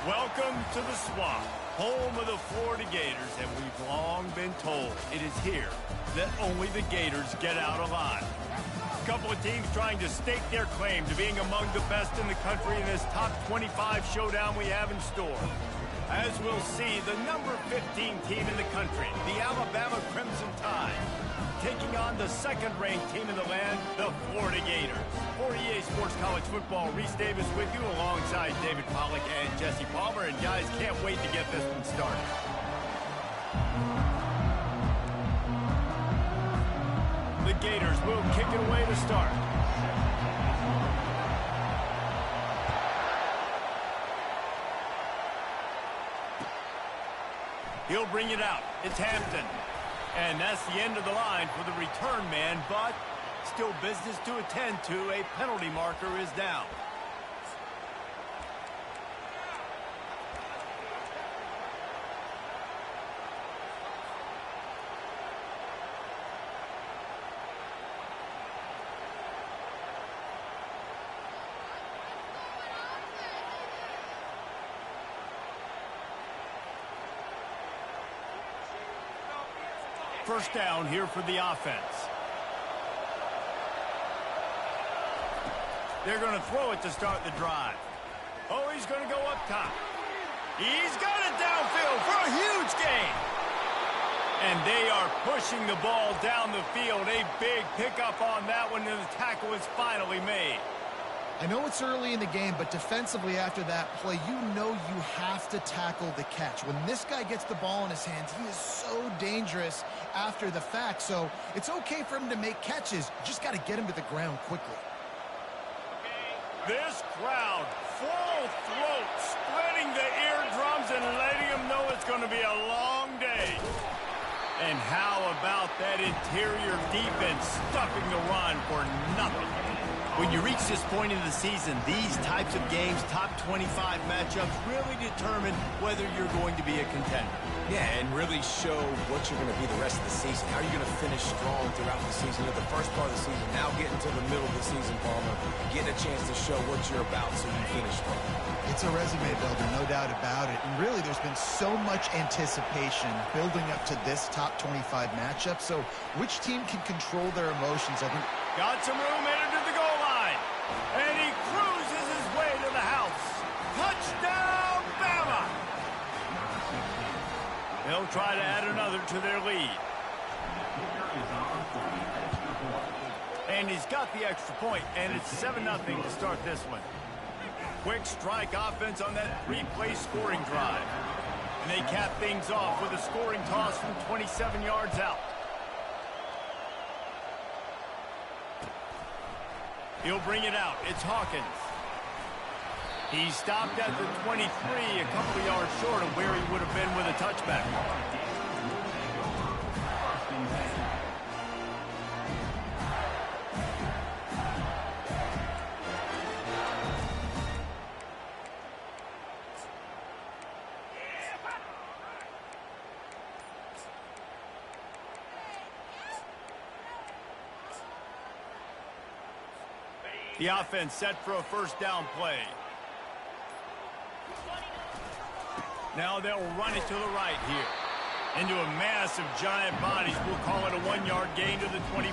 Welcome to the Swamp, home of the Florida Gators, and we've long been told it is here that only the Gators get out alive. A couple of teams trying to stake their claim to being among the best in the country in this top 25 showdown we have in store. As we'll see, the number 15 team in the country, the Alabama Crimson Tide, taking on the second-ranked team in the land, the Florida Gators. For EA Sports College Football, Reese Davis with you alongside David Pollack and Jesse Palmer. And guys, can't wait to get this one started. The Gators will kick it away to start. He'll bring it out. It's Hampton. And that's the end of the line for the return man, but still business to attend to. A penalty marker is down. First down here for the offense. They're going to throw it to start the drive. Oh, he's going to go up top. He's got it downfield for a huge gain. And they are pushing the ball down the field. A big pickup on that one, and the tackle is finally made. I know it's early in the game, but defensively after that play, you know you have to tackle the catch. When this guy gets the ball in his hands, he is so dangerous after the fact. So it's okay for him to make catches. You just got to get him to the ground quickly. This crowd, full throat, splitting the eardrums and letting them know it's going to be a long day. And how about that interior defense stuffing the run for nothing? When you reach this point in the season, these types of games, top 25 matchups, really determine whether you're going to be a contender. Yeah, and really show what you're going to be the rest of the season. How are you going to finish strong throughout the season? At the first part of the season, now getting to the middle of the season, Palmer, getting a chance to show what you're about so you finish strong. It's a resume builder, no doubt about it. And really, there's been so much anticipation building up to this top 25 matchup. So which team can control their emotions? I think got some room headed to the goal line. And he cruises his way to the house. Touchdown, Bama! They'll try to add another to their lead. And he's got the extra point, and it's 7-0 to start this one. Quick strike offense on that three-play scoring drive. And they cap things off with a scoring toss from 27 yards out. He'll bring it out. It's Hawkins. He stopped at the 23, a couple of yards short of where he would have been with a touchback. The offense set for a first down play. Now they'll run it to the right here. Into a mass of giant bodies. We'll call it a 1-yard gain to the 24.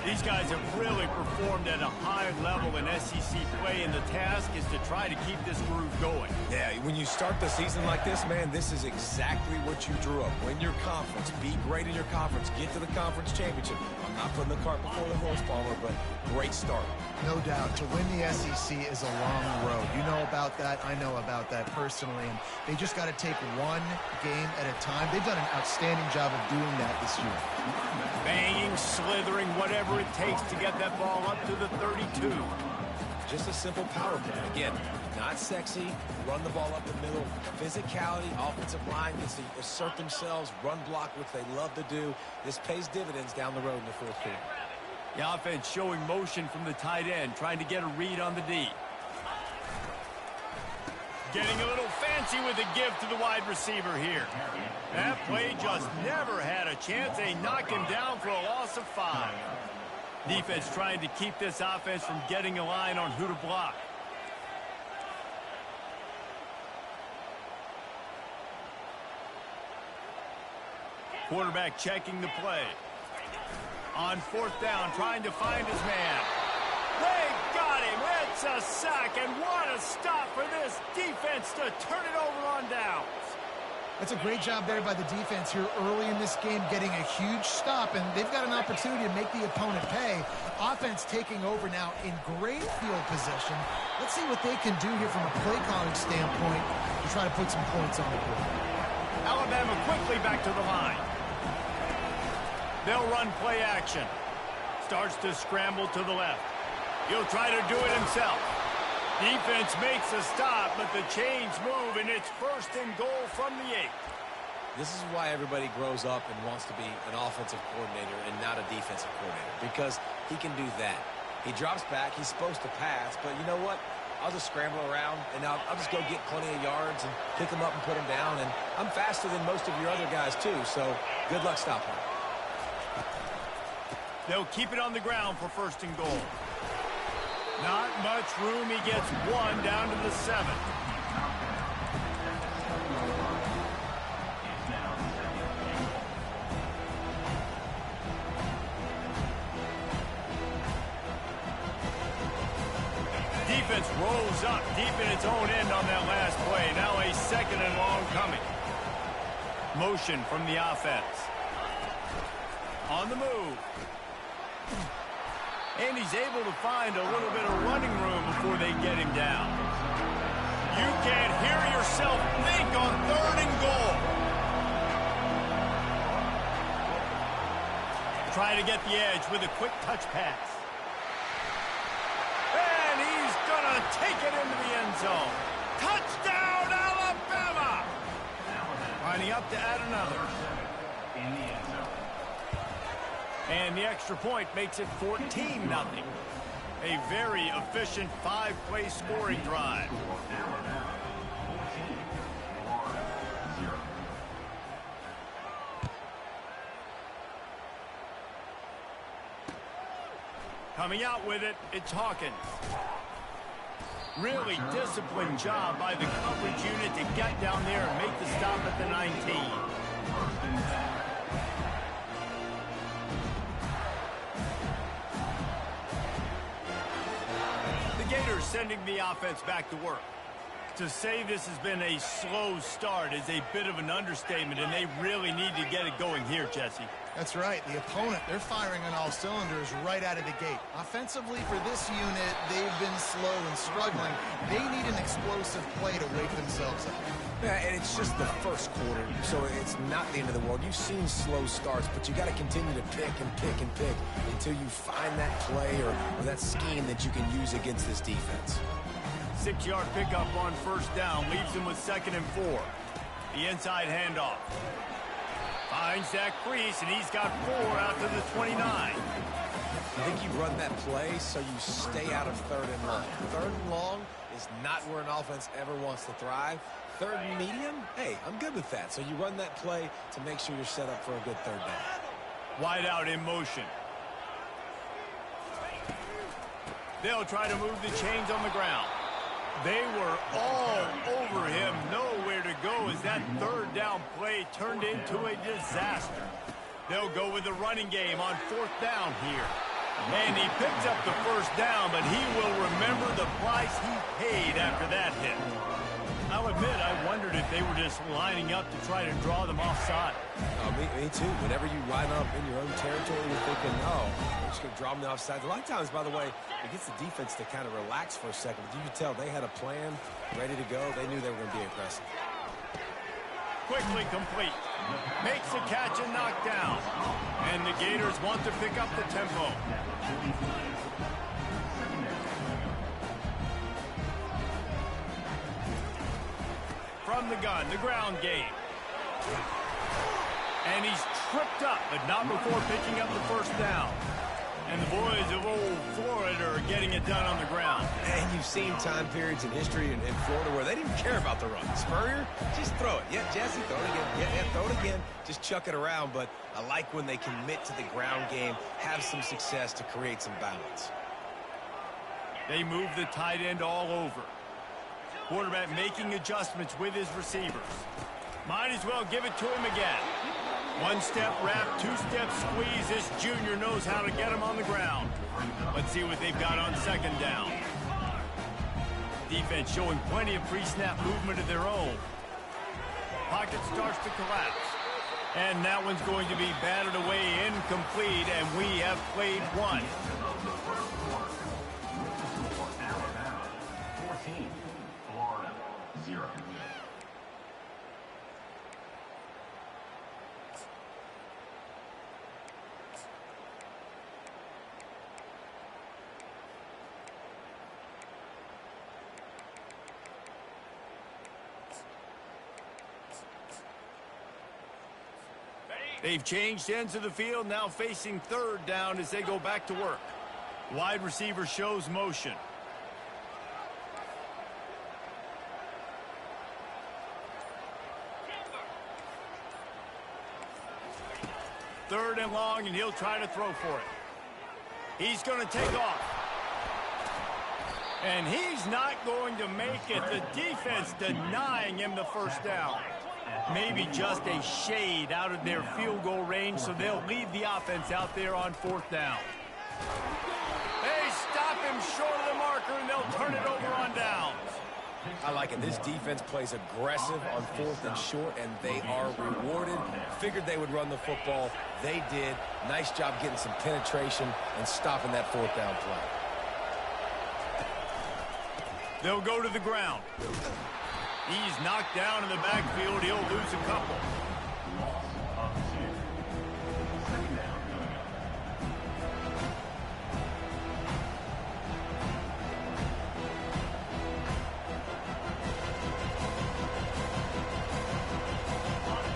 These guys have really performed at a high level in SEC play, and the task is to try to keep this groove going. Yeah, when you start the season like this, man, this is exactly what you drew up. Win your conference, be great in your conference, get to the conference championship. I'm not putting the cart before the horse, Palmer, but great start. no doubt, to win the SEC is a long road. You know about that. I know about that personally. And they just got to take one game at a time. They've done an outstanding job of doing that this year. Banging, slithering, whatever it takes to get that ball up to the 32. Just a simple power play. Again, not sexy, run the ball up the middle. Physicality, offensive line gets to assert themselves, run block, which they love to do. This pays dividends down the road in the fourth quarter. The offense showing motion from the tight end, trying to get a read on the D. Getting a little fancy with a give to the wide receiver here. That play just never had a chance. They knock him down for a loss of 5. Defense trying to keep this offense from getting a line on who to block. Quarterback checking the play. On fourth down, trying to find his man. They got him. It's a sack, and what a stop for this defense to turn it over on downs. That's a great job there by the defense here early in this game, getting a huge stop, and they've got an opportunity to make the opponent pay. Offense taking over now in great field position. Let's see what they can do here from a play calling standpoint to try to put some points on the board. Alabama quickly back to the line. They'll run play action. Starts to scramble to the left. He'll try to do it himself. Defense makes a stop, but the chains move, and it's 1st and goal from the 8. This is why everybody grows up and wants to be an offensive coordinator and not a defensive coordinator, because he can do that. He drops back. He's supposed to pass, but you know what? I'll just scramble around, and I'll just go get plenty of yards and pick them up and put them down, and I'm faster than most of your other guys, too, so good luck stopping. They'll keep it on the ground for 1st and goal. Not much room. He gets 1 down to the 7. Defense rolls up deep in its own end on that last play. Now a 2nd and long coming. Motion from the offense. On the move. And he's able to find a little bit of running room before they get him down. You can't hear yourself think on 3rd and goal. Try to get the edge with a quick touch pass. And he's going to take it into the end zone. Touchdown, Alabama! Lining up to add another. In the end zone. And the extra point makes it 14-0. A very efficient 5-play scoring drive. Coming out with it, it's Hawkins. Really disciplined job by the coverage unit to get down there and make the stop at the 19. Gators sending the offense back to work. To say this has been a slow start is a bit of an understatement, and they really need to get it going here, Jesse. That's right. The opponent, they're firing on all cylinders right out of the gate. Offensively, for this unit, they've been slow and struggling. They need an explosive play to wake themselves up. Yeah, and it's just the first quarter, so it's not the end of the world. You've seen slow starts, but you got to continue to pick and pick and pick until you find that play or that scheme that you can use against this defense. 6-yard pickup on 1st down leaves him with 2nd and 4. The inside handoff. Finds that crease, and he's got 4 out to the 29. I think you run that play so you stay out of 3rd and long. 3rd and long is not where an offense ever wants to thrive. 3rd and medium, hey, I'm good with that. So you run that play to make sure you're set up for a good 3rd down. Wide out in motion. They'll try to move the chains on the ground. They were all over him, nowhere to go as that 3rd down play turned into a disaster. They'll go with the running game on 4th down here. And he picks up the 1st down, but he will remember the price he paid after that hit. I'll admit, I wondered if they were just lining up to try to draw them offside. Me too. Whenever you line up in your own territory, you're thinking, oh, we're just going to draw them offside. A lot of times, by the way, it gets the defense to kind of relax for a second. But you can tell they had a plan ready to go. They knew they were going to be aggressive. Quickly complete. Makes the catch and knocked down. And the Gators want to pick up the tempo. From the gun, the ground game. And he's tripped up, but not before picking up the 1st down. And the boys of old Florida are getting it done on the ground. And you've seen time periods in history in Florida where they didn't care about the run. Spurrier, just throw it. Yeah, Jesse, throw it again. Yeah, throw it again. Just chuck it around. But I like when they commit to the ground game, have some success to create some balance. They move the tight end all over. Quarterback making adjustments with his receivers. Might as well give it to him again. One-step wrap, two-step squeeze. This junior knows how to get him on the ground. Let's see what they've got on second down. Defense showing plenty of pre-snap movement of their own. Pocket starts to collapse. And that one's going to be batted away incomplete, and we have played one. Alabama, 14, Florida, 0. They've changed ends of the field, now facing third down as they go back to work. Wide receiver shows motion. Third and long, and he'll try to throw for it. He's going to take off. And he's not going to make it. The defense denying him the first down. Maybe just a shade out of their field goal range, so they'll leave the offense out there on fourth down. They stop him short of the marker, and they'll turn it over on downs. I like it. This defense plays aggressive on fourth and short, and they are rewarded. Figured they would run the football. They did. Nice job getting some penetration and stopping that fourth down play. They'll go to the ground. He's knocked down in the backfield. He'll lose a couple. Loss of 2. Second down coming up.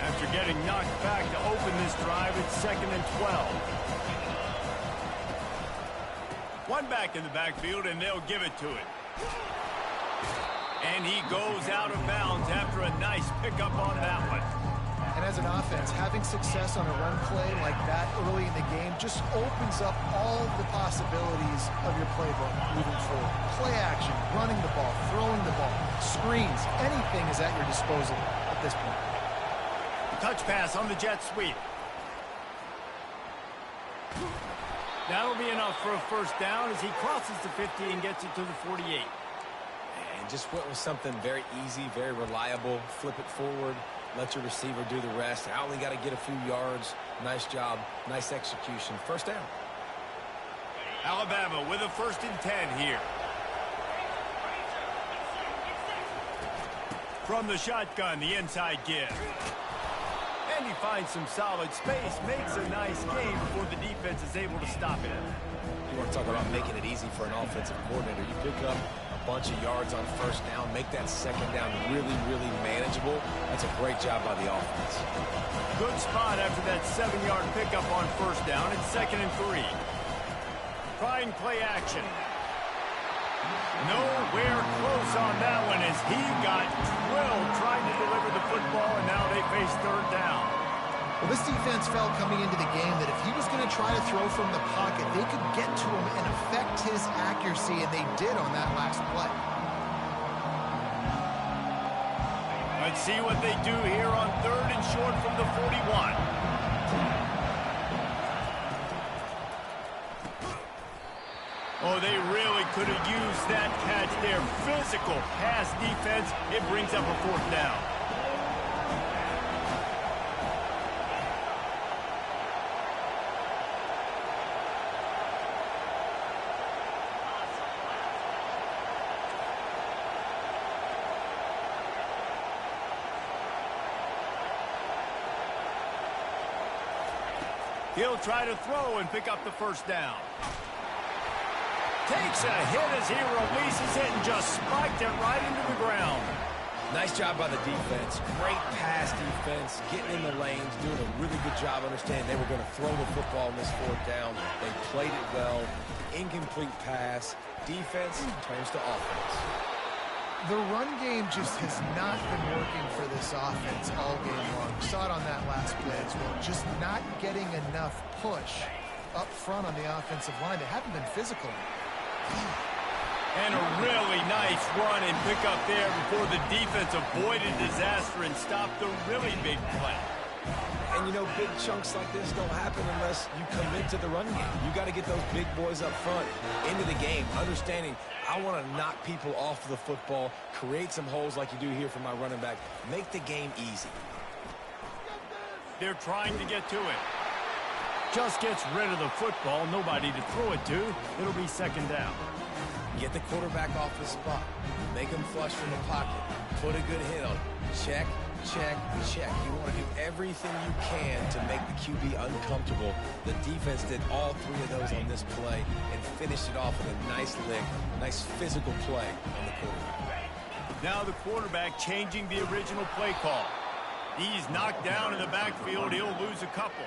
After getting knocked back to open this drive, it's 2nd and 12. One back in the backfield, and they'll give it to it. And he goes out of bounds after a nice pickup on that one. And as an offense, having success on a run play like that early in the game just opens up all the possibilities of your playbook moving forward. Play action, running the ball, throwing the ball, screens, anything is at your disposal at this point. Touch pass on the jet sweep. That'll be enough for a first down as he crosses the 50 and gets it to the 48. And just went with something very easy, very reliable. Flip it forward, let your receiver do the rest. I only got to get a few yards. Nice job, nice execution. First down. Alabama with a 1st and 10 here. From the shotgun, the inside give. And he finds some solid space, makes a nice game before the defense is able to stop it. You want to talk about making it easy for an offensive coordinator. You pick up a bunch of yards on first down, make that second down really, really manageable. That's a great job by the offense. Good spot after that 7-yard pickup on first down. It's 2nd and 3. Trying play action. Nowhere close on that one as he got drilled trying to deliver the football, and now they face third down. Well, this defense felt coming into the game that if he was going to try to throw from the pocket, they could get to him and affect his accuracy, and they did on that last play. Let's see what they do here on 3rd and short from the 41. Oh, they really could have used that catch there. Physical pass defense. It brings up a 4th down. He'll try to throw and pick up the first down. Takes a hit as he releases it and just spiked it right into the ground. Nice job by the defense. Great pass defense, getting in the lanes, doing a really good job understanding they were going to throw the football in this 4th down. They played it well. Incomplete pass. Defense turns to offense. The run game just has not been working for this offense all game long. We saw it on that last play as well. Just not getting enough push up front on the offensive line. They haven't been physical. And a really nice run and pick up there before the defense avoided disaster and stopped the really big play. And, you know, big chunks like this don't happen unless you commit to the run game. You got to get those big boys up front into the game, understanding I want to knock people off the football, create some holes like you do here for my running back, make the game easy. They're trying to get to it. Just gets rid of the football, nobody to throw it to. It'll be second down. Get the quarterback off his spot. Make him flush from the pocket. Put a good hit on him. Check, check, check. You want to do everything you can to make the QB uncomfortable. The defense did all three of those on this play and finished it off with a nice lick, nice physical play on the quarterback. Now the quarterback changing the original play call. He's knocked down in the backfield. He'll lose a couple.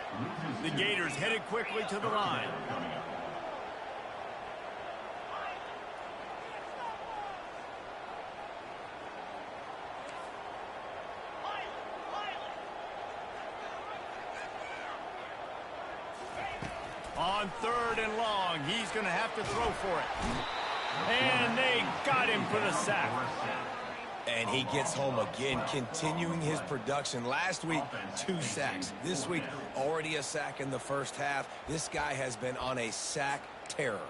The Gators headed quickly to the line. On third and long, he's going to have to throw for it. And they got him for the sack. And he gets home again, continuing his production. Last week, 2 sacks. This week, already a sack in the first half. This guy has been on a sack terror.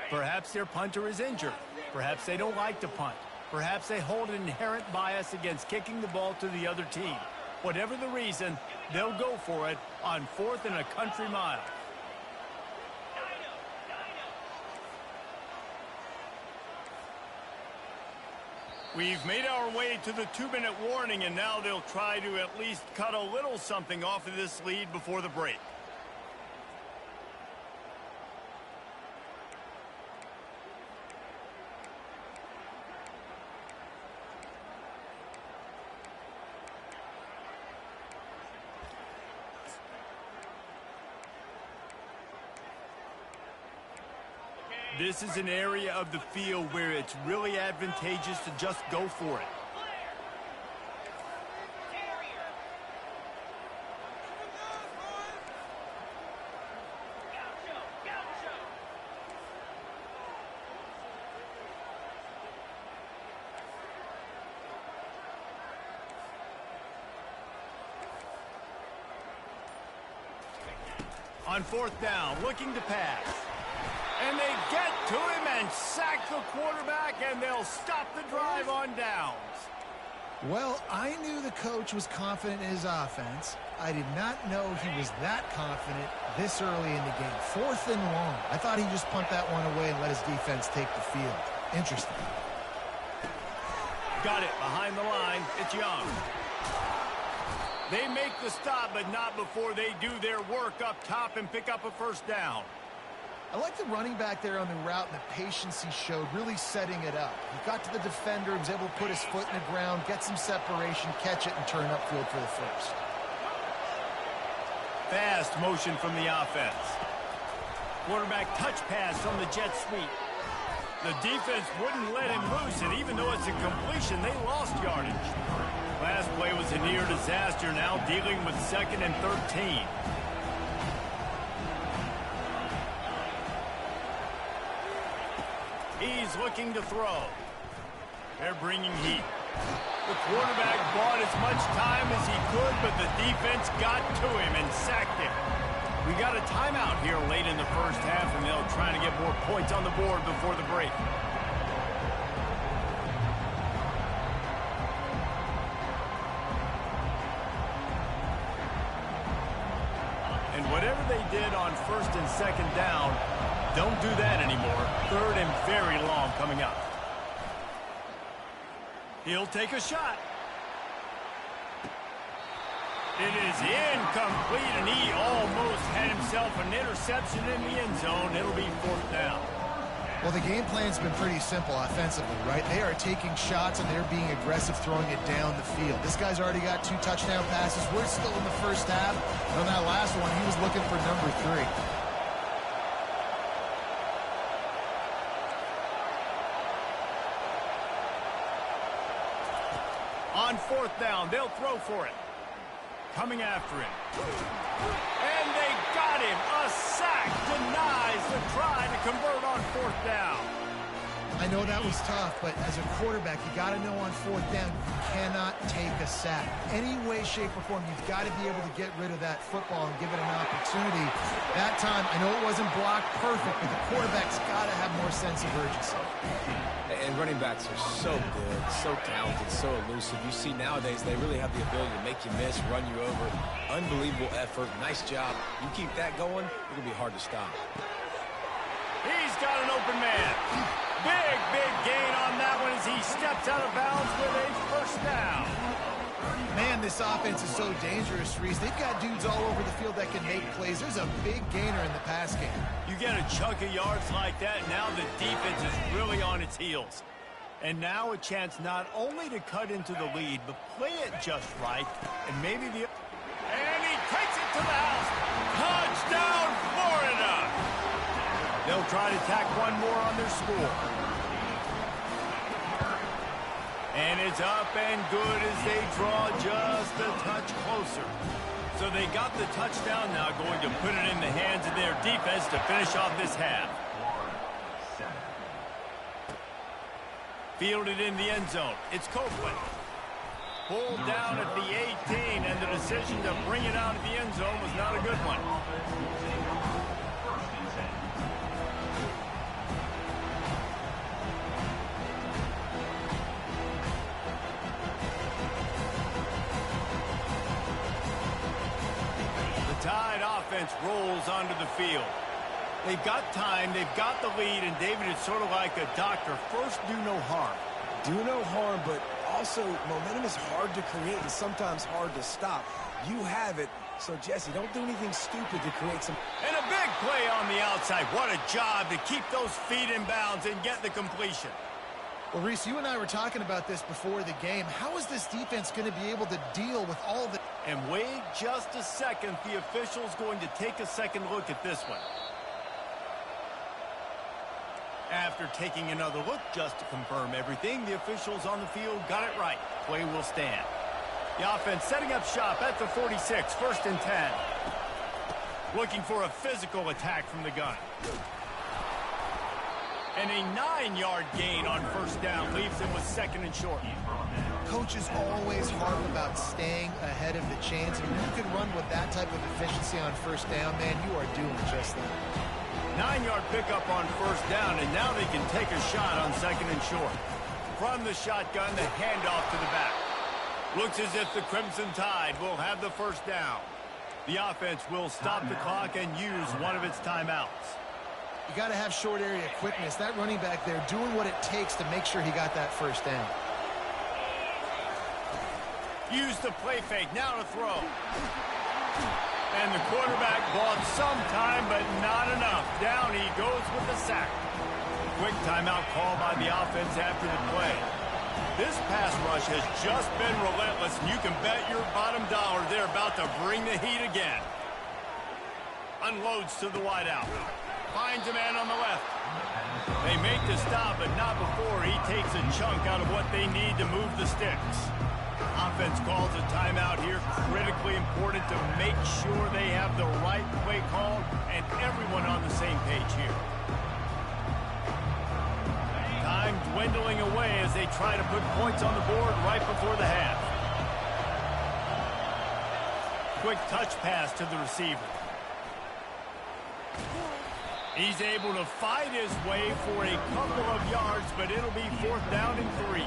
Perhaps their punter is injured. Perhaps they don't like to punt. Perhaps they hold an inherent bias against kicking the ball to the other team. Whatever the reason, they'll go for it on 4th and a country mile. We've made our way to the 2-minute warning, and now they'll try to at least cut a little something off of this lead before the break. This is an area of the field where it's really advantageous to just go for it. On 4th down, looking to pass. And they get to him and sack the quarterback, and they'll stop the drive on downs. Well, I knew the coach was confident in his offense. I did not know he was that confident this early in the game. 4th and long. I thought he'd just punt that one away and let his defense take the field. Interesting. Got it behind the line. It's Young. They make the stop, but not before they do their work up top and pick up a first down. I like the running back there on the route and the patience he showed, really setting it up. He got to the defender, he was able to put his foot in the ground, get some separation, catch it, and turn upfield for the first. Fast motion from the offense. Quarterback touch pass on the jet sweep. The defense wouldn't let him loose, and even though it's a completion, they lost yardage. Last play was a near disaster, now dealing with 2nd and 13. He's looking to throw. They're bringing heat. The quarterback bought as much time as he could, but the defense got to him and sacked him. We got a timeout here late in the first half, and they'll try to get more points on the board before the break. And whatever they did on 1st and 2nd down, don't do that anymore. 3rd and very long coming up. He'll take a shot. It is incomplete, and he almost had himself an interception in the end zone. It'll be 4th down. Well, the game plan's been pretty simple offensively, right? They are taking shots, and they're being aggressive, throwing it down the field. This guy's already got 2 touchdown passes. We're still in the first half. And on that last one, he was looking for number 3. On 4th down, they'll throw for it. Coming after him. And they got him. A sack denies the try to convert on 4th down. I know that was tough, but as a quarterback, you got to know on fourth down, you cannot take a sack. Any way, shape, or form, you've got to be able to get rid of that football and give it an opportunity. That time, I know it wasn't blocked perfect, but the quarterback's got to have more sense of urgency. And running backs are so good, so talented, so elusive. You see nowadays, they really have the ability to make you miss, run you over. Unbelievable effort. Nice job. You keep that going, it's going to be hard to stop. He's got an open man. Big gain on that one as he steps out of bounds with a first down. Man, this offense is so dangerous, Reese. They've got dudes all over the field that can make plays. There's a big gainer in the pass game. You get a chunk of yards like that, now the defense is really on its heels. And now a chance not only to cut into the lead, but play it just right. And maybe the... And he takes it to the house. Touchdown, Florida! They'll try to tack one more on their score. And it's up and good as they draw just a touch closer. So they got the touchdown, now going to put it in the hands of their defense to finish off this half. Fielded in the end zone. It's Copeland. Pulled down at the 18, and the decision to bring it out of the end zone was not a good one. Tide offense rolls onto the field. They've got time, they've got the lead, and David, it's sort of like a doctor. First, do no harm. Do no harm, but also momentum is hard to create and sometimes hard to stop. You have it, so Jesse, don't do anything stupid to create some... And a big play on the outside. What a job to keep those feet in bounds and get the completion. Well, Reese, you and I were talking about this before the game. How is this defense going to be able to deal with all the... And wait just a second. The official's going to take a second look at this one. After taking another look just to confirm everything, the officials on the field got it right. Play will stand. The offense setting up shop at the 46, 1st and 10. Looking for a physical attack from the gun. And a 9-yard gain on first down leaves him with 2nd and short. Coach is always hard about staying ahead of the chains, and when you can run with that type of efficiency on first down, man, you are doing just that. 9-yard pickup on first down, and now they can take a shot on 2nd and short. From the shotgun, the handoff to the back. Looks as if the Crimson Tide will have the first down. The offense will stop the clock and use one of its timeouts. You got to have short area quickness. That running back there doing what it takes to make sure he got that first down. Use the play fake, now to throw. And the quarterback bought some time, but not enough. Down he goes with the sack. Quick timeout call by the offense after the play. This pass rush has just been relentless, and you can bet your bottom dollar they're about to bring the heat again. Unloads to the wideout. Finds a man on the left. They make the stop, but not before he takes a chunk out of what they need to move the sticks. Offense calls a timeout here. Critically important to make sure they have the right play call and everyone on the same page here. Time dwindling away as they try to put points on the board right before the half. Quick touch pass to the receiver. He's able to fight his way for a couple of yards, but it'll be 4th down and 3.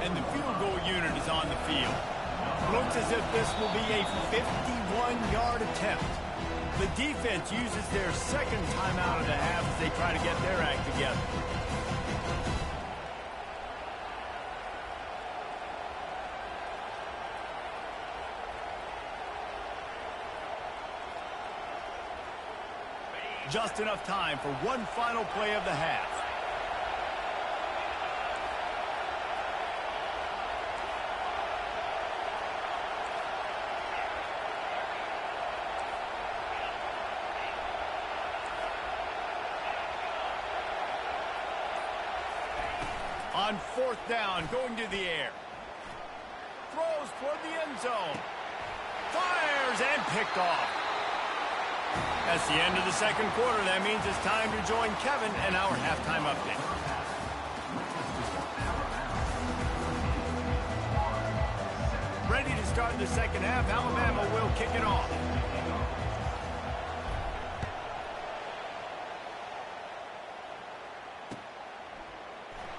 And the field goal unit is on the field. Looks as if this will be a 51-yard attempt. The defense uses their 2nd timeout of the half as they try to get their act together. Just enough time for one final play of the half. On 4th down, going to the air. Throws toward the end zone. Fires and picked off. That's the end of the second quarter. That means it's time to join Kevin and our halftime update. Ready to start the second half. Alabama will kick it off.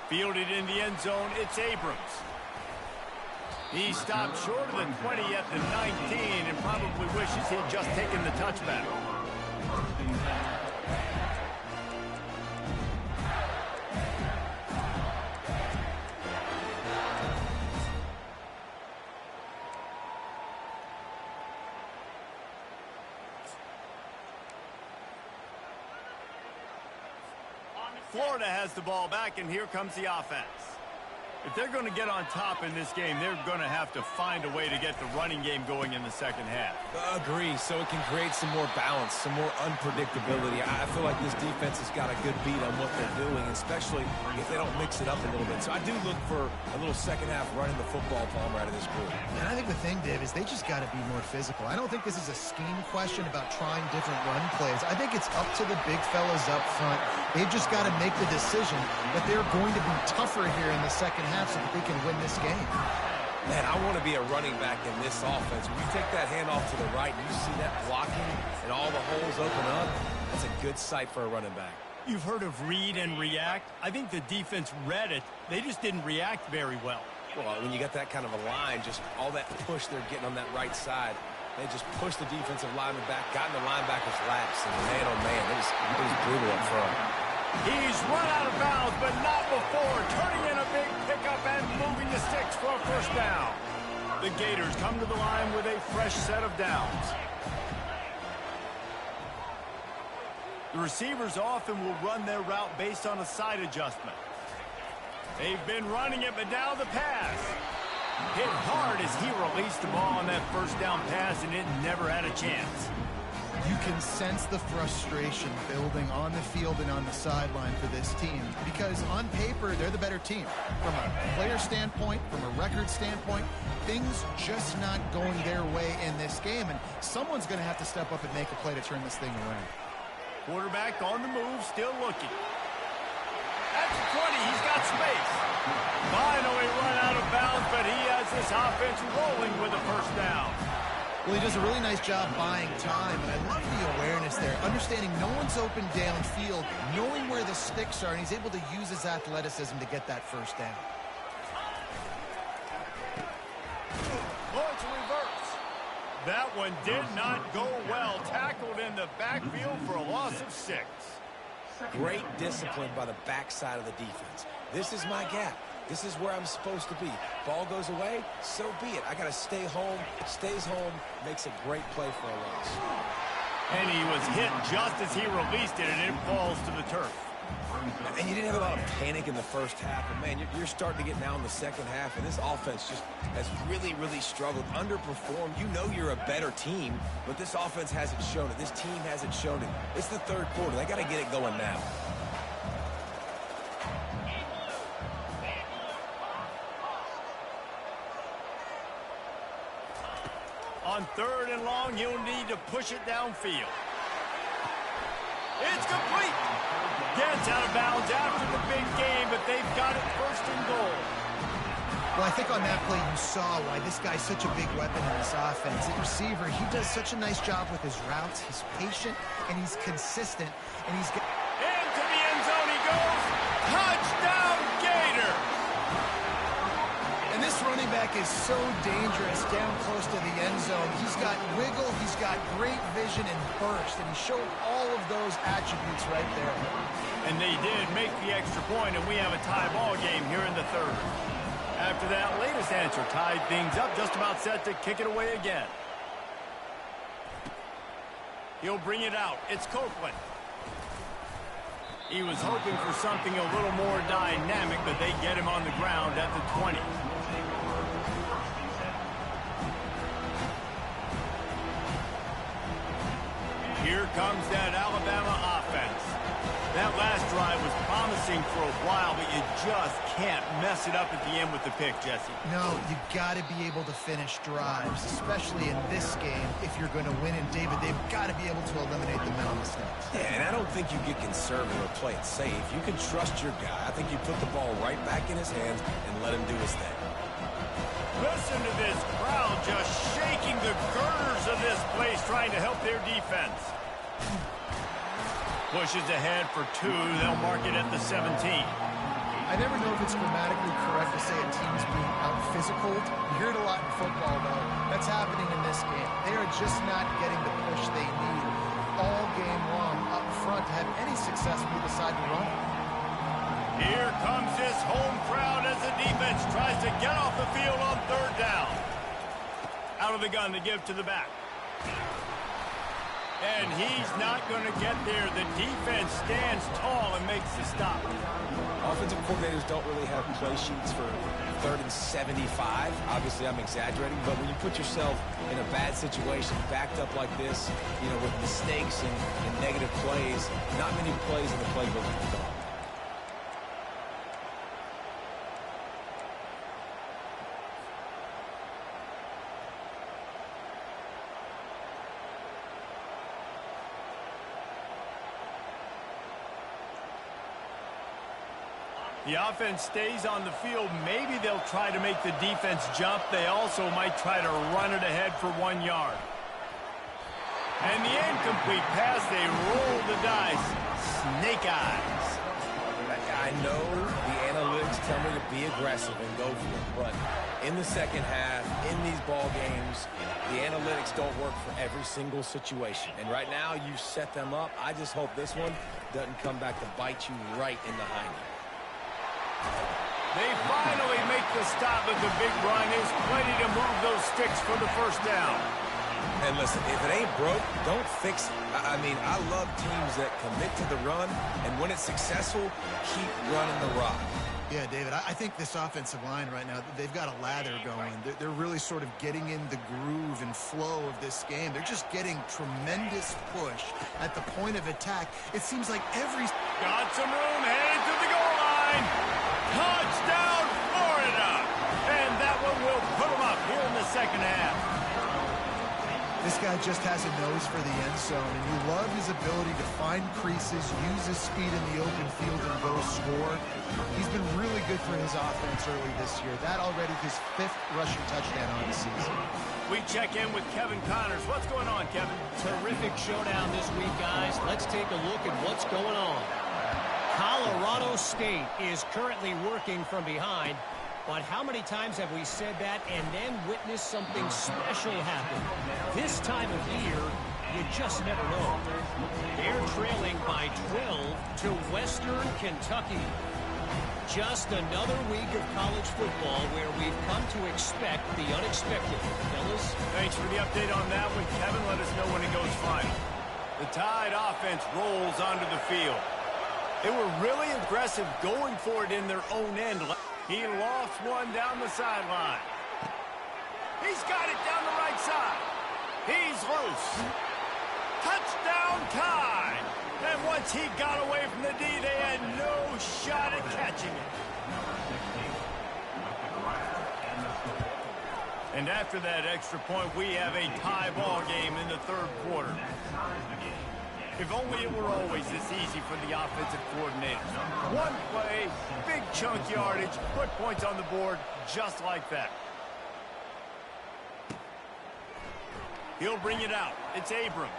Fielded in the end zone, it's Abrams. He stopped short of the 20 at the 19 and probably wishes he'd just taken the touchback. Florida has the ball back, and here comes the offense. If they're going to get on top in this game, they're going to have to find a way to get the running game going in the second half. Agree, so it can create some more balance, some more unpredictability. I feel like this defense has got a good beat on what they're doing, especially if they don't mix it up a little bit. So I do look for a little second half running the football Palmer out of this group. And I think the thing, Dave, is they just got to be more physical. I don't think this is a scheme question about trying different run plays. I think it's up to the big fellas up front. They've just got to make the decision that they're going to be tougher here in the second half so that they can win this game. Man, I want to be a running back in this offense. When you take that handoff to the right and you see that blocking and all the holes open up, that's a good sight for a running back. You've heard of read and react. I think the defense read it. They just didn't react very well. Well, when you got that kind of a line, just all that push they're getting on that right side, they just pushed the defensive lineman back, got in the linebacker's laps, and man, oh man, it was brutal up front. He's run out of bounds, but not before. Turning in a big pickup and moving the sticks for a first down. The Gators come to the line with a fresh set of downs. The receivers often will run their route based on a side adjustment. They've been running it, but now the pass. Hit hard as he released the ball on that first down pass, and it never had a chance. You can sense the frustration building on the field and on the sideline for this team because on paper, they're the better team. From a player standpoint, from a record standpoint, things just not going their way in this game, and someone's going to have to step up and make a play to turn this thing around. Quarterback on the move, still looking. At the 20, he's got space. Finally run out of bounds, but he has this offense rolling with a first down. Well, he does a really nice job buying time, and I love the awareness there. Understanding no one's open downfield, knowing where the sticks are, and he's able to use his athleticism to get that first down. Oh, it's a reverse. That one did not go well. Tackled in the backfield for a loss of 6. Great discipline by the backside of the defense. This is my gap. This is where I'm supposed to be. Ball goes away, so be it. I got to stay home. Stays home, makes a great play for a loss. And he was hit just as he released it, and it falls to the turf. And you didn't have a lot of panic in the first half, but man, you're starting to get now in the second half, and this offense just has really, really struggled, underperformed. You know you're a better team, but this offense hasn't shown it. This team hasn't shown it. It's the third quarter. They got to get it going now. On 3rd and long, he'll need to push it downfield. It's complete. Gets out of bounds after the big game, but they've got it first and goal. Well, I think on that play you saw why this guy's such a big weapon in this offense. At receiver, he does such a nice job with his routes. He's patient, and he's consistent, and he's... Into the end zone he goes. Touchdown, Gator! And this running back is so dangerous down close to the end zone. He's got wiggle, he's got great vision and burst, and he showed all of those attributes right there. And they did make the extra point, and we have a tie ball game here in the 3rd. After that latest answer tied things up, just about set to kick it away again. He'll bring it out. It's Copeland. He was hoping for something a little more dynamic, but they get him on the ground at the 20. Here comes that Alabama offense. That last drive was promising. forcing for a while, but you just can't mess it up at the end with the pick, Jesse. No, you got to be able to finish drives, especially in this game. If you're going to win, and David, they've got to be able to eliminate the mental mistakes. Yeah, and I don't think you get conservative or play it safe. You can trust your guy. I think you put the ball right back in his hands and let him do his thing. Listen to this crowd just shaking the girders of this place, trying to help their defense. Pushes ahead for 2. They'll mark it at the 17. I never know if it's grammatically correct to say a team's being out-physical. You hear it a lot in football, though. That's happening in this game. They are just not getting the push they need all game long up front to have any success when they decide to run. Here comes this home crowd as the defense tries to get off the field on 3rd down. Out of the gun to give to the back. And he's not going to get there. The defense stands tall and makes the stop. Offensive coordinators don't really have play sheets for 3rd and 75. Obviously, I'm exaggerating, but when you put yourself in a bad situation, backed up like this, you know, with mistakes and negative plays, not many plays in the playbook can go. The offense stays on the field. Maybe they'll try to make the defense jump. They also might try to run it ahead for 1 yard. And the incomplete pass, they roll the dice. Snake eyes. I know the analytics tell me to be aggressive and go for it, but in the second half, in these ball games, the analytics don't work for every single situation. And right now, you set them up. I just hope this one doesn't come back to bite you right in the hind end. They finally make the stop at the big run. Is plenty to move those sticks for the 1st down. And listen, if it ain't broke, don't fix it. I mean, I love teams that commit to the run, and when it's successful, keep running the rock. Yeah, David, I think this offensive line right now, they've got a lather going. They're really sort of getting in the groove and flow of this game. They're just getting tremendous push at the point of attack. It seems like every... Got some room, headed to the goal line. Touchdown, Florida! And that one will put them up here in the second half. This guy just has a nose for the end zone, and you love his ability to find creases, use his speed in the open field, and go score. He's been really good for his offense early this year. That already his 5th rushing touchdown on the season. We check in with Kevin Connors. What's going on, Kevin? Terrific showdown this week, guys. Let's take a look at what's going on. Colorado State is currently working from behind, but how many times have we said that and then witnessed something special happen? This time of year, you just never know. They're trailing by 12 to Western Kentucky. Just another week of college football where we've come to expect the unexpected. Fellas? Thanks for the update on that one, Kevin. Let us know when it goes final. The Tide offense rolls onto the field. They were really aggressive going for it in their own end. He lost one down the sideline. He's got it down the right side. He's loose. Touchdown Tide. And once he got away from the D, they had no shot at catching it. And after that extra point, we have a tie ball game in the 3rd quarter. If only it were always this easy for the offensive coordinators. One play, big chunk yardage, put points on the board just like that. He'll bring it out. It's Abrams.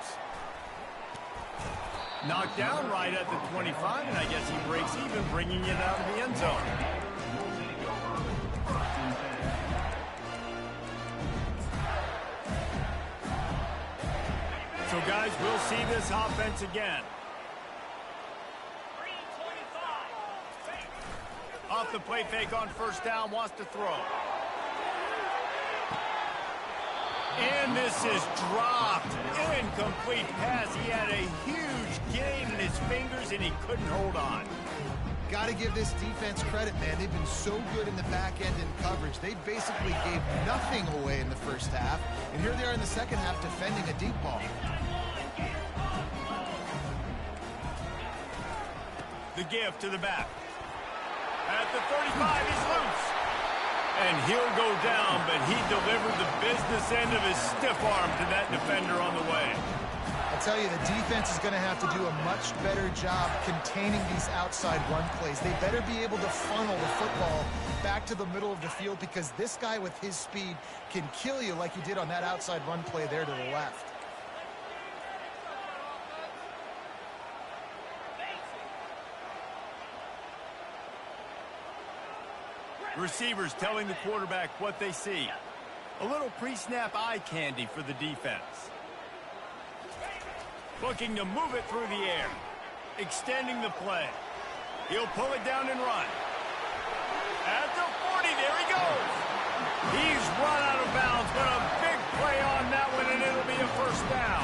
Knocked down right at the 25, and I guess he breaks even, bringing it out of the end zone. So, guys, we'll see this offense again. Off the play fake on 1st down, wants to throw. And this is dropped. Incomplete pass. He had a huge gain in his fingers, and he couldn't hold on. Got to give this defense credit, man. They've been so good in the back end in coverage. They basically gave nothing away in the 1st half. And here they are in the 2nd half defending a deep ball. The give to the back. At the 35, he's loose. And he'll go down, but he delivered the business end of his stiff arm to that defender on the way. I'll tell you, the defense is going to have to do a much better job containing these outside run plays. They better be able to funnel the football back to the middle of the field, because this guy with his speed can kill you like he did on that outside run play there to the left. Receivers telling the quarterback what they see. A little pre-snap eye candy for the defense. Looking to move it through the air. Extending the play. He'll pull it down and run. At the 40, there he goes. He's run out of bounds, but a big play on that one, and it'll be a first down.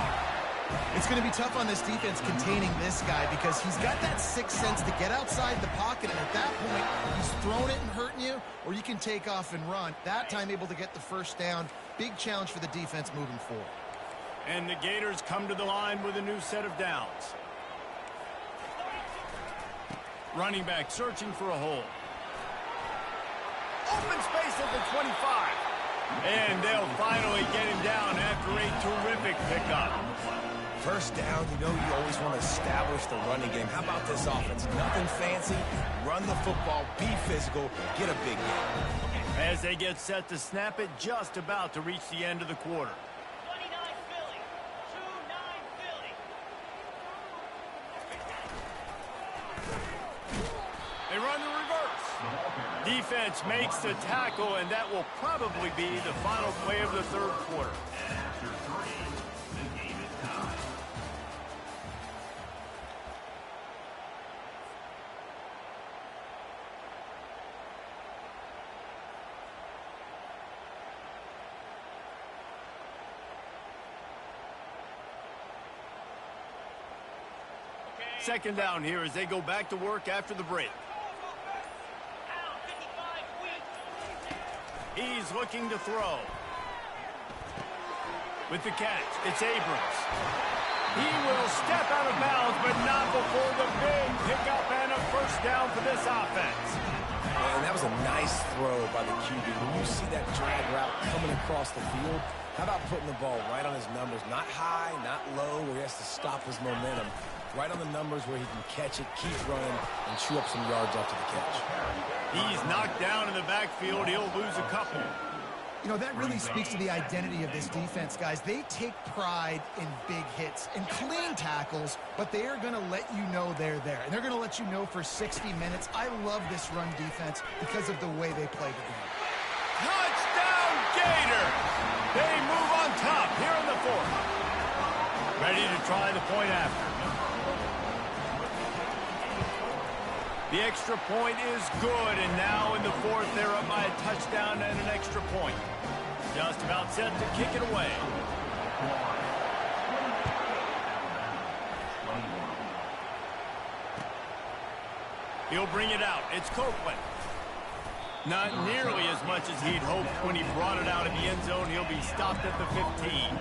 It's going to be tough on this defense containing this guy, because he's got that sixth sense to get outside the pocket, and at that point, he's throwing it and hurting you, or you can take off and run. That time able to get the first down. Big challenge for the defense moving forward. And the Gators come to the line with a new set of downs. Running back searching for a hole. Open space at the 25. And they'll finally get him down after a terrific pickup. First down, you know you always want to establish the running game. How about this offense? Nothing fancy. Run the football, be physical, get a big game. As they get set to snap it, just about to reach the end of the quarter. 29 Philly. 2-9 Philly. They run the reverse. Defense makes the tackle, and that will probably be the final play of the third quarter. After 3, the game is tied. Second down here as they go back to work after the break. He's looking to throw. With the catch, it's Abrams. He will step out of bounds, but not before the big pickup and a first down for this offense. And that was a nice throw by the QB. When you see that drag route coming across the field, how about putting the ball right on his numbers? Not high, not low, where he has to stop his momentum. Right on the numbers where he can catch it, keep running, and chew up some yards after the catch. He's knocked down in the backfield. He'll lose a couple. You know, that really speaks to the identity of this defense, guys. They take pride in big hits and clean tackles, but they are going to let you know they're there. And they're going to let you know for 60 minutes. I love this run defense because of the way they play the game. Touchdown, Gators! They move on top here in the fourth. Ready to try the point after. The extra point is good, and now in the fourth, they're up by a touchdown and an extra point. Just about set to kick it away. He'll bring it out. It's Copeland. Not nearly as much as he'd hoped when he brought it out in the end zone. He'll be stopped at the 15.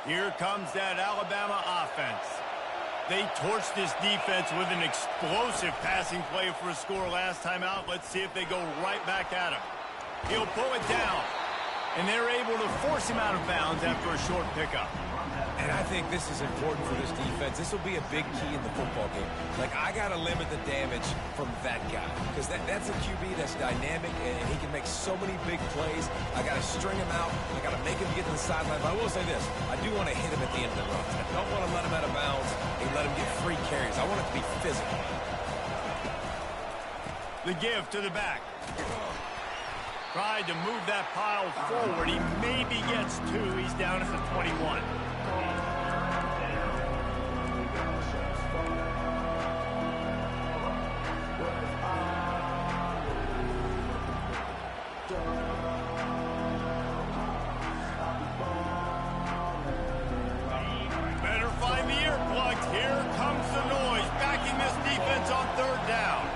Here comes that Alabama offense. They torched this defense with an explosive passing play for a score last time out. Let's see if they go right back at him. He'll pull it down, and they're able to force him out of bounds after a short pickup. And I think this is important for this defense. This will be a big key in the football game. Like, I got to limit the damage from that guy, because that's a QB that's dynamic, and he can make so many big plays. I got to string him out. I got to make him get to the sideline. But I will say this. I do want to hit him at the end of the run. I don't want to let him out of bounds and let him get free carries. I want it to be physical. The give to the back. Tried to move that pile forward. He maybe gets two. He's down at the 21. Better find the earplugs. Here comes the noise. Back attacking this defense on third down.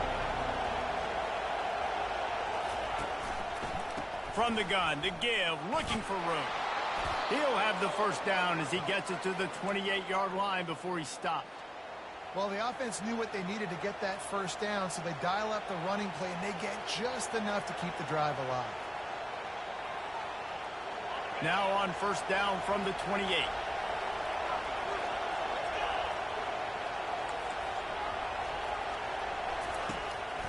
From the gun to give, looking for room. He'll have the first down as he gets it to the 28-yard line before he stopped. Well, the offense knew what they needed to get that first down, so they dial up the running play, and they get just enough to keep the drive alive. Now on first down from the 28.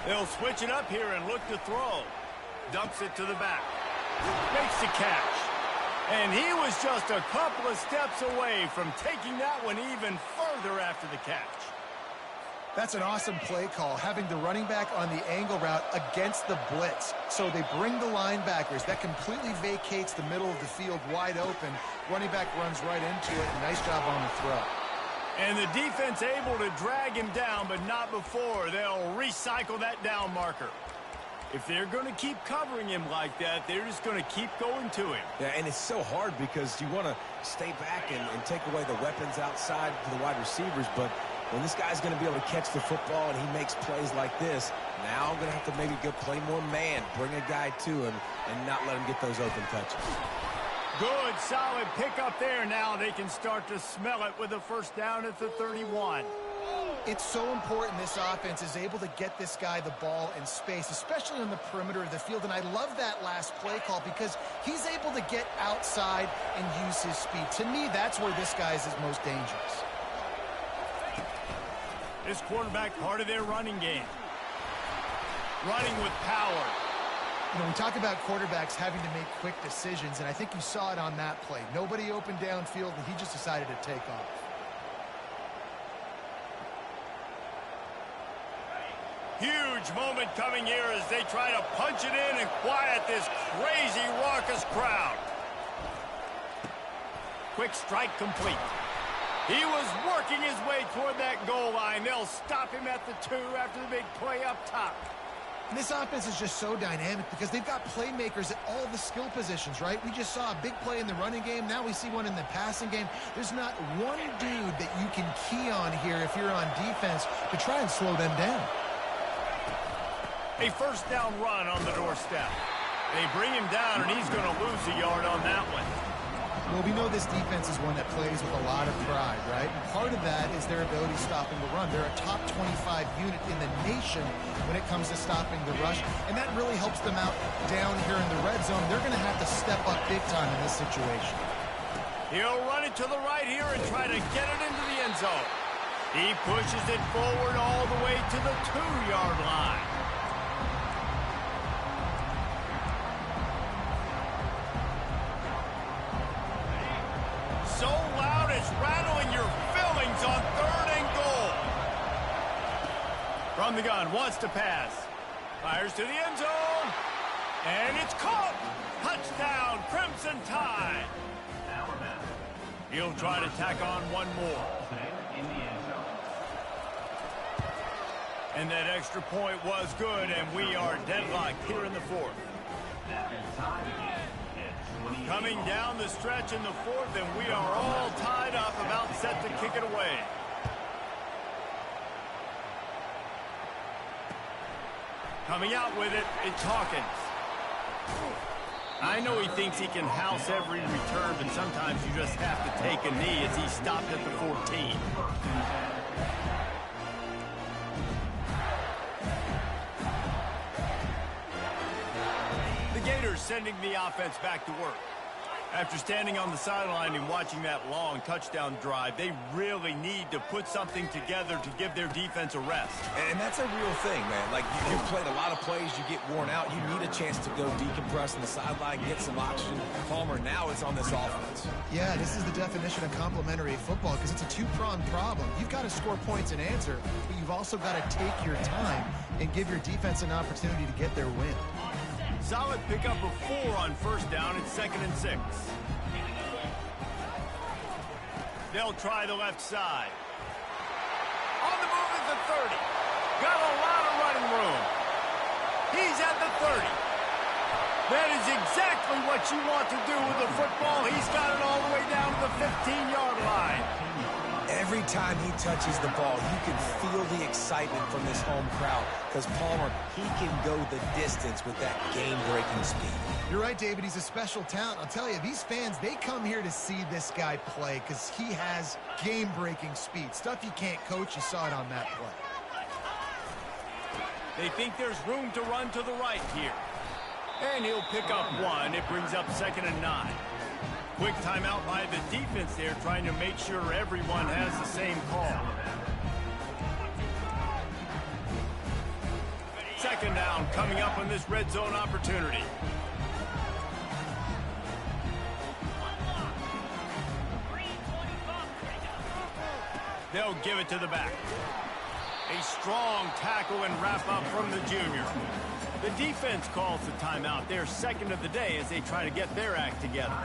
They'll switch it up here and look to throw. Dumps it to the back. Makes the catch. And he was just a couple of steps away from taking that one even further after the catch. That's an awesome play call, having the running back on the angle route against the blitz. So they bring the linebackers. That completely vacates the middle of the field wide open. Running back runs right into it. Nice job on the throw. And the defense able to drag him down, but not before. They'll recycle that down marker. If they're going to keep covering him like that, they're just going to keep going to him. Yeah, and it's so hard because you want to stay back and take away the weapons outside to the wide receivers, but when this guy's going to be able to catch the football and he makes plays like this, now I'm going to have to maybe go play more man, bring a guy to him, and not let him get those open touches. Good, solid pickup there. Now they can start to smell it with a first down at the 31. It's so important this offense is able to get this guy the ball in space, especially on the perimeter of the field. And I love that last play call because he's able to get outside and use his speed. To me, that's where this guy is his most dangerous. This quarterback part of their running game. Running with power. You know, we talk about quarterbacks having to make quick decisions, and I think you saw it on that play. Nobody open downfield, and he just decided to take off. Huge moment coming here as they try to punch it in and quiet this crazy, raucous crowd. Quick strike complete. He was working his way toward that goal line. They'll stop him at the 2 after the big play up top. And this offense is just so dynamic because they've got playmakers at all the skill positions, right? We just saw a big play in the running game. Now we see one in the passing game. There's not one dude that you can key on here if you're on defense to try and slow them down. A first down run on the doorstep. They bring him down, and he's going to lose a yard on that one. Well, we know this defense is one that plays with a lot of pride, right? And part of that is their ability stopping the run. They're a top 25 unit in the nation when it comes to stopping the rush, and that really helps them out down here in the red zone. They're going to have to step up big time in this situation. He'll run it to the right here and try to get it into the end zone. He pushes it forward all the way to the 2-yard line. So loud it's rattling your fillings on 3rd and goal. From the gun, wants to pass. Fires to the end zone. And it's caught. Touchdown, Crimson Tide. He'll try to tack on one more. And that extra point was good, and we are deadlocked here in the 4th. Coming down the stretch in the 4th, and we are all tied up, about set to kick it away. Coming out with it, it's Hawkins. I know he thinks he can house every return, but sometimes you just have to take a knee as he stopped at the 14. The Gators sending the offense back to work. After standing on the sideline and watching that long touchdown drive, they really need to put something together to give their defense a rest. And that's a real thing, man. Like, you've played a lot of plays, you get worn out, you need a chance to go decompress on the sideline, get some oxygen. Palmer, now it's on this offense. Yeah, this is the definition of complementary football because it's a two-pronged problem. You've got to score points and answer, but you've also got to take your time and give your defense an opportunity to get their win. Solid pickup of 4 on first down at 2nd and 6. They'll try the left side. On the move at the 30. Got a lot of running room. He's at the 30. That is exactly what you want to do with the football. He's got it all the way down to the 15-yard line. Every time he touches the ball, you can feel the excitement from this home crowd because Palmer, he can go the distance with that game-breaking speed. You're right, David. He's a special talent. I'll tell you, these fans, they come here to see this guy play because he has game-breaking speed. Stuff you can't coach. You saw it on that play. They think there's room to run to the right here. And he'll pick up one. It brings up 2nd and 9. Quick timeout by the defense there, trying to make sure everyone has the same call. 2nd down coming up on this red zone opportunity. They'll give it to the back. A strong tackle and wrap up from the junior. The defense calls the timeout. They're 2nd of the day as they try to get their act together.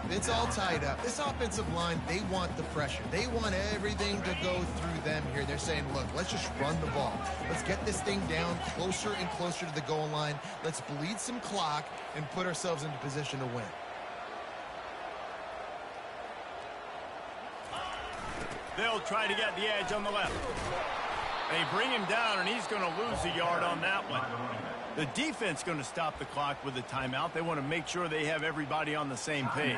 It's all tied up. This offensive line, they want the pressure. They want everything to go through them here. They're saying, look, let's just run the ball. Let's get this thing down closer and closer to the goal line. Let's bleed some clock and put ourselves into position to win. They'll try to get the edge on the left. They bring him down, and he's going to lose a yard on that one. The defense going to stop the clock with the timeout. They want to make sure they have everybody on the same page.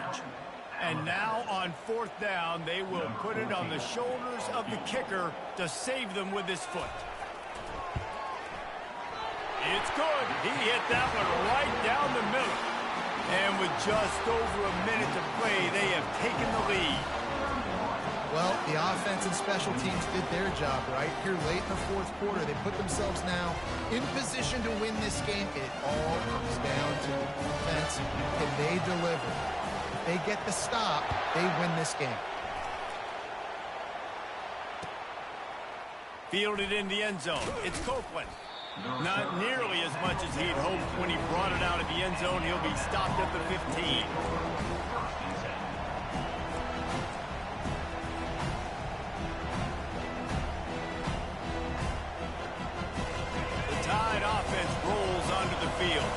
And now on 4th down, they will put it on the shoulders of the kicker to save them with his foot. It's good. He hit that one right down the middle. And with just over a minute to play, they have taken the lead. Well, the offense and special teams did their job, right? Here late in the 4th quarter, they put themselves now in position to win this game. It all comes down to the defense. Can they deliver? If they get the stop, they win this game. Fielded in the end zone. It's Copeland. Not nearly as much as he'd hoped when he brought it out of the end zone. He'll be stopped at the 15. Tide offense rolls onto the field.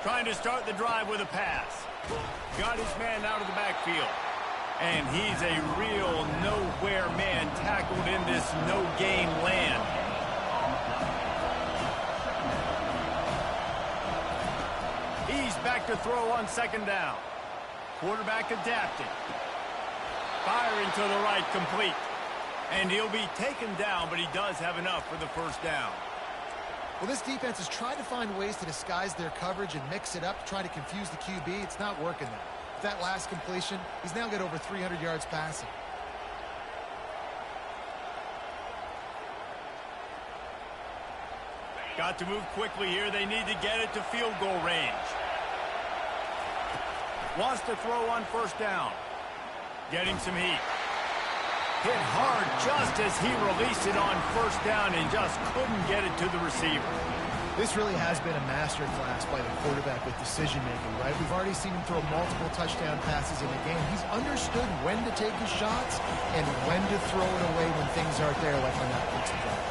Trying to start the drive with a pass. Got his man out of the backfield. And he's a real nowhere man tackled in this no-game land. He's back to throw on 2nd down. Quarterback adapting. Firing to the right, complete. And he'll be taken down, but he does have enough for the 1st down. Well, this defense has tried to find ways to disguise their coverage and mix it up to try to confuse the QB. It's not working there. With that last completion, he's now got over 300 yards passing. Got to move quickly here. They need to get it to field goal range. Wants to throw on 1st down. Getting some heat. Hit hard just as he released it on 1st down and just couldn't get it to the receiver. This really has been a master class by the quarterback with decision-making, right? We've already seen him throw multiple touchdown passes in the game. He's understood when to take his shots and when to throw it away when things aren't there, like on that pizza drive.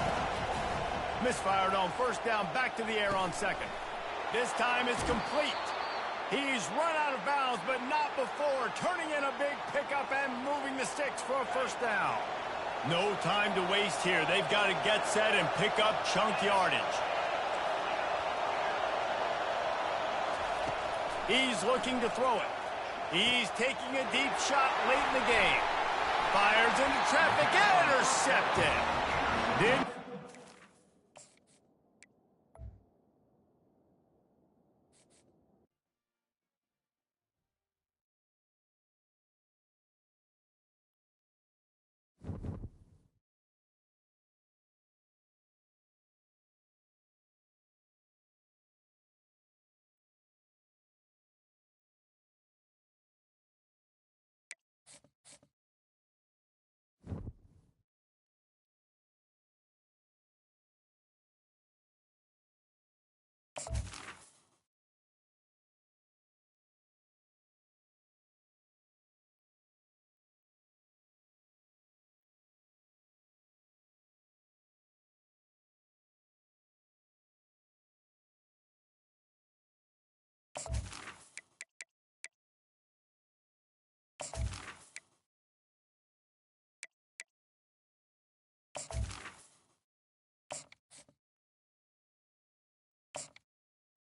Misfired on 1st down, back to the air on 2nd. This time it's complete. He's run out of bounds, but not before. Turning in a big pickup and moving the sticks for a 1st down. No time to waste here. They've got to get set and pick up chunk yardage. He's looking to throw it. He's taking a deep shot late in the game. Fires into traffic, intercepted. Did